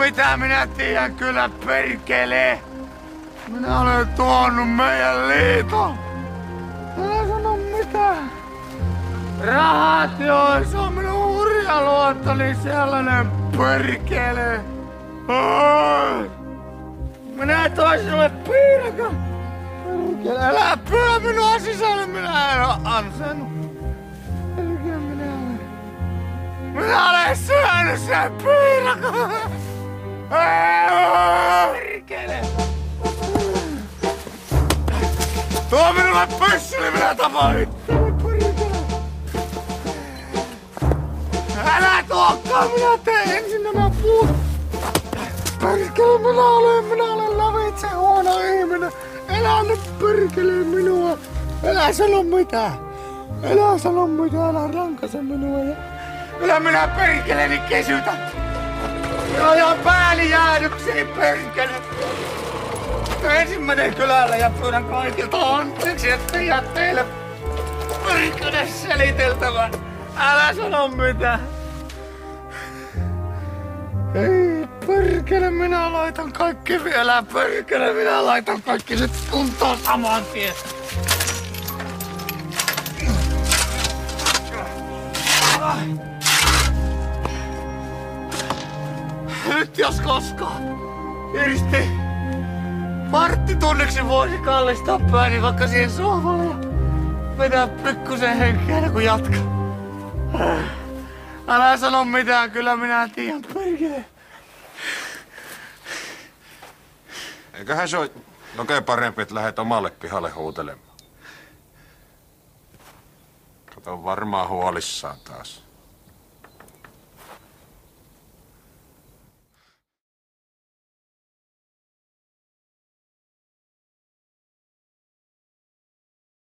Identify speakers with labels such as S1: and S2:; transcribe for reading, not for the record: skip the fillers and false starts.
S1: mitään, minä tiedän kyllä, perkele. Minä olen tuonut meidän liiton. Älä sano mitään. Rahat, joo, se on minun hurja luottoni, sellainen perkele. Minä toin sinulle piirakan. Perkele, älä pyö minua sisälle, minä en oo ansainnut. Perkele, minä olen syönyt sen piirakan. Perkele. Tuo minulle pyssyli, minä tapaan itseäni, perkele. Älä tuokkaan, minä teen ensin nämä puut. Perkele, minä olen lävitse huono ihminen. Älä nyt perkele minua. Älä sano mitään. Älä sano mitään, älä rankase minua. Kyllä minä perkeleeni kesytän. Minä ajan pääni jäädyksiin, perkele. Ensin menen kylälle ja pyydän kaikilta anteeksi, ettei jää teille perkele seliteltävän. Älä sano mitään. Ei perkele, minä laitan kaikki vielä. Perkele, minä laitan kaikki nyt kuntoon saman tien. Nyt jos koskaan. Kirsti, varttitunniksi voisi kallistaa pääni vaikka siihen sohvalle ja vetää pikkusen henkeä, kun jatkaa. Älä sano mitään, kyllä minä tiedän, perkele.
S2: Eiköhän se ole oikein parempi, että lähdet omalle pihalle huutelemaan. Kato, on varmaan huolissaan taas.